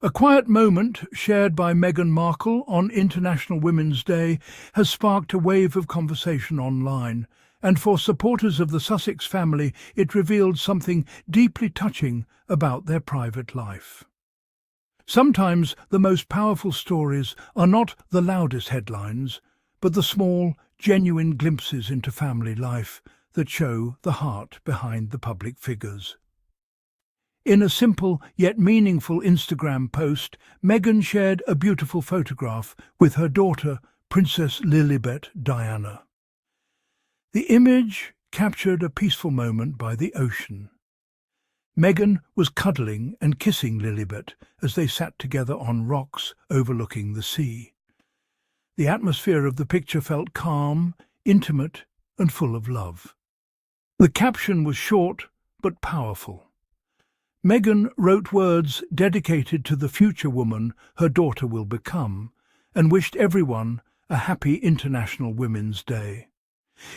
A quiet moment shared by Meghan Markle on International Women's Day has sparked a wave of conversation online, and for supporters of the Sussex family it revealed something deeply touching about their private life. Sometimes the most powerful stories are not the loudest headlines, but the small, genuine glimpses into family life that show the heart behind the public figures. In a simple yet meaningful Instagram post, Meghan shared a beautiful photograph with her daughter, Princess Lilibet Diana. The image captured a peaceful moment by the ocean. Meghan was cuddling and kissing Lilibet as they sat together on rocks overlooking the sea. The atmosphere of the picture felt calm, intimate, and full of love. The caption was short but powerful. Meghan wrote words dedicated to the future woman her daughter will become, and wished everyone a happy International Women's Day.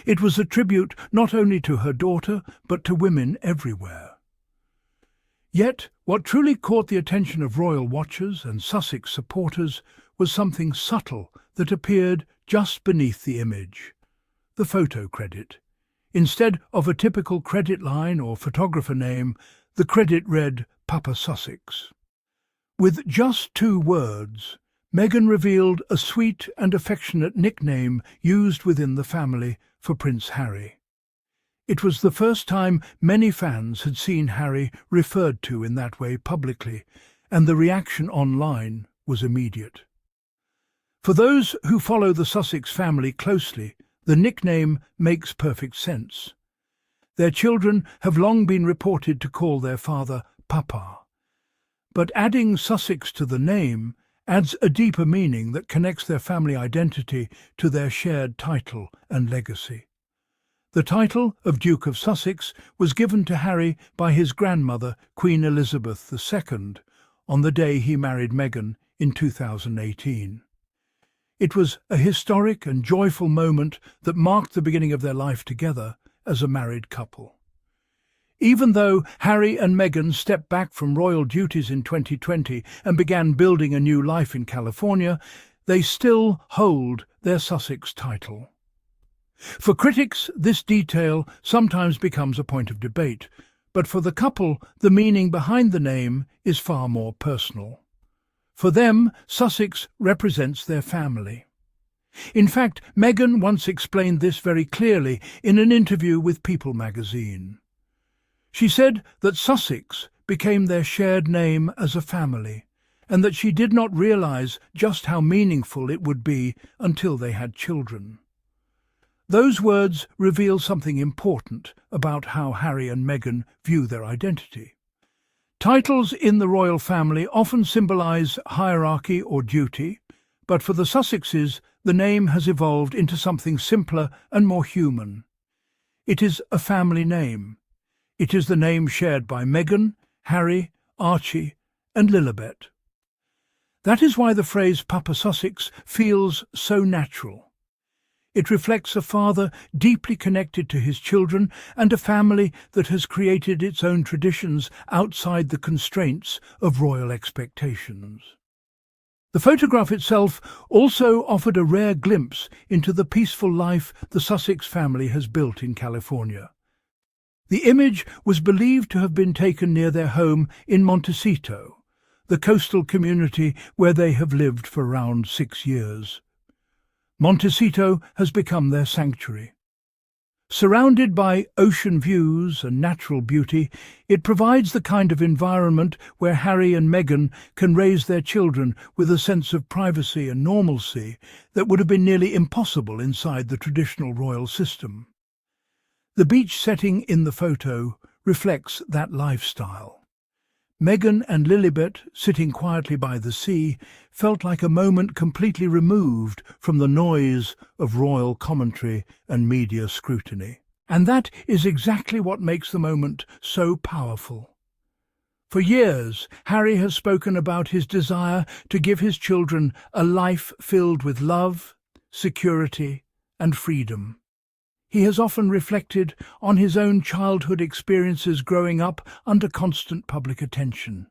It was a tribute not only to her daughter, but to women everywhere. Yet, what truly caught the attention of royal watchers and Sussex supporters was something subtle that appeared just beneath the image: the photo credit. Instead of a typical credit line or photographer name, the credit read Papa Sussex. With just 2 words, Meghan revealed a sweet and affectionate nickname used within the family for Prince Harry. It was the first time many fans had seen Harry referred to in that way publicly, and the reaction online was immediate. For those who follow the Sussex family closely, the nickname makes perfect sense. Their children have long been reported to call their father Papa. But adding Sussex to the name adds a deeper meaning that connects their family identity to their shared title and legacy. The title of Duke of Sussex was given to Harry by his grandmother, Queen Elizabeth II, on the day he married Meghan in 2018. It was a historic and joyful moment that marked the beginning of their life together as a married couple. Even though Harry and Meghan stepped back from royal duties in 2020 and began building a new life in California, they still hold their Sussex title. For critics, this detail sometimes becomes a point of debate, but for the couple, the meaning behind the name is far more personal. For them, Sussex represents their family. In fact, Meghan once explained this very clearly in an interview with People magazine. She said that Sussex became their shared name as a family, and that she did not realize just how meaningful it would be until they had children. Those words reveal something important about how Harry and Meghan view their identity. Titles in the royal family often symbolize hierarchy or duty, but for the Sussexes, the name has evolved into something simpler and more human. It is a family name. It is the name shared by Meghan, Harry, Archie, and Lilibet. That is why the phrase Papa Sussex feels so natural. It reflects a father deeply connected to his children and a family that has created its own traditions outside the constraints of royal expectations. The photograph itself also offered a rare glimpse into the peaceful life the Sussex family has built in California. The image was believed to have been taken near their home in Montecito, the coastal community where they have lived for around 6 years. Montecito has become their sanctuary. Surrounded by ocean views and natural beauty, it provides the kind of environment where Harry and Meghan can raise their children with a sense of privacy and normalcy that would have been nearly impossible inside the traditional royal system. The beach setting in the photo reflects that lifestyle. Meghan and Lilibet, sitting quietly by the sea, felt like a moment completely removed from the noise of royal commentary and media scrutiny. And that is exactly what makes the moment so powerful. For years, Harry has spoken about his desire to give his children a life filled with love, security, and freedom. He has often reflected on his own childhood experiences growing up under constant public attention.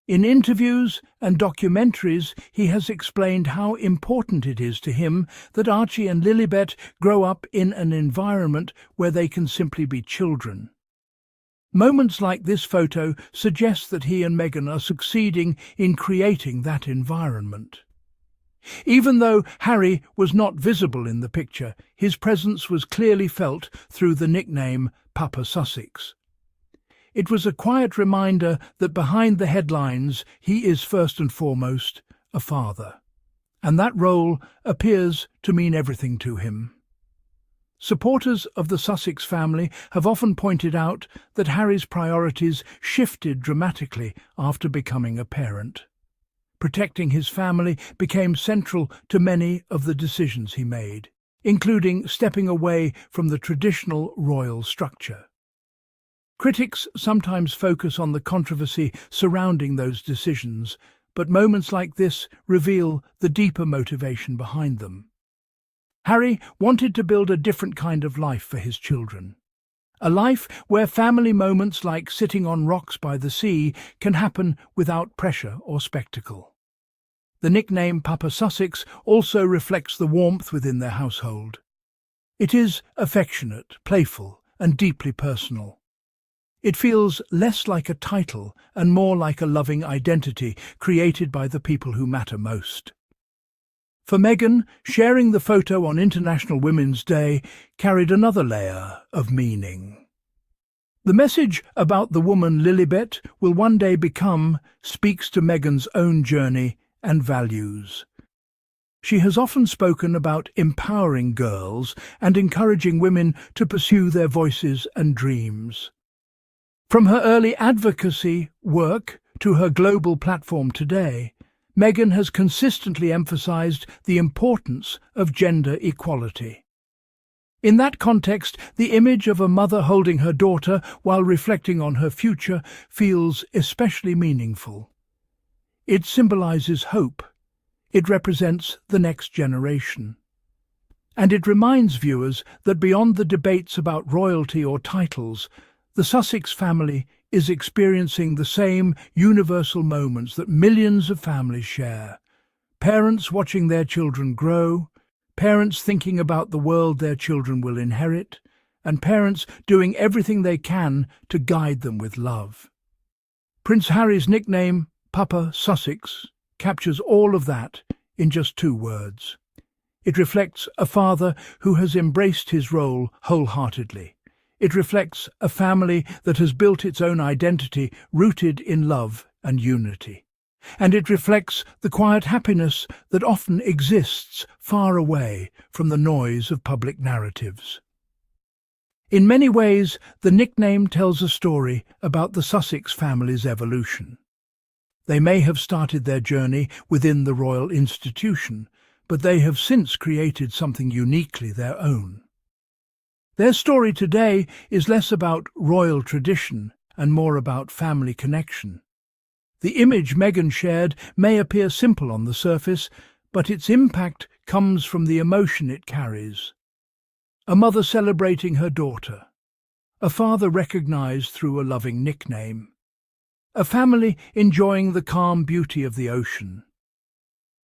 In interviews and documentaries, he has explained how important it is to him that Archie and Lilibet grow up in an environment where they can simply be children. Moments like this photo suggest that he and Meghan are succeeding in creating that environment. Even though Harry was not visible in the picture, his presence was clearly felt through the nickname Papa Sussex. It was a quiet reminder that behind the headlines he is first and foremost a father, and that role appears to mean everything to him. Supporters of the Sussex family have often pointed out that Harry's priorities shifted dramatically after becoming a parent. Protecting his family became central to many of the decisions he made, including stepping away from the traditional royal structure. Critics sometimes focus on the controversy surrounding those decisions, but moments like this reveal the deeper motivation behind them. Harry wanted to build a different kind of life for his children. A life where family moments like sitting on rocks by the sea can happen without pressure or spectacle. The nickname Papa Sussex also reflects the warmth within their household. It is affectionate, playful, and deeply personal. It feels less like a title and more like a loving identity created by the people who matter most. For Meghan, sharing the photo on International Women's Day carried another layer of meaning. The message about the woman Lilibet will one day become speaks to Meghan's own journey and values. She has often spoken about empowering girls and encouraging women to pursue their voices and dreams. From her early advocacy work to her global platform today, Meghan has consistently emphasized the importance of gender equality. In that context, the image of a mother holding her daughter while reflecting on her future feels especially meaningful. It symbolizes hope. It represents the next generation. And it reminds viewers that beyond the debates about royalty or titles, the Sussex family is experiencing the same universal moments that millions of families share. Parents watching their children grow, parents thinking about the world their children will inherit, and parents doing everything they can to guide them with love. Prince Harry's nickname, Papa Sussex, captures all of that in just 2 words. It reflects a father who has embraced his role wholeheartedly. It reflects a family that has built its own identity rooted in love and unity. And it reflects the quiet happiness that often exists far away from the noise of public narratives. In many ways, the nickname tells a story about the Sussex family's evolution. They may have started their journey within the royal institution, but they have since created something uniquely their own. Their story today is less about royal tradition and more about family connection. The image Meghan shared may appear simple on the surface, but its impact comes from the emotion it carries. A mother celebrating her daughter, a father recognized through a loving nickname, a family enjoying the calm beauty of the ocean.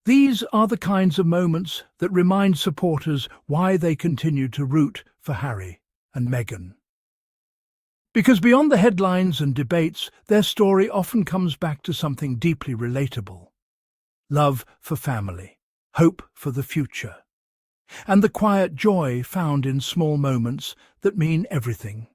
These are the kinds of moments that remind supporters why they continue to root for Harry and Meghan. Because beyond the headlines and debates, their story often comes back to something deeply relatable. Love for family, hope for the future, and the quiet joy found in small moments that mean everything.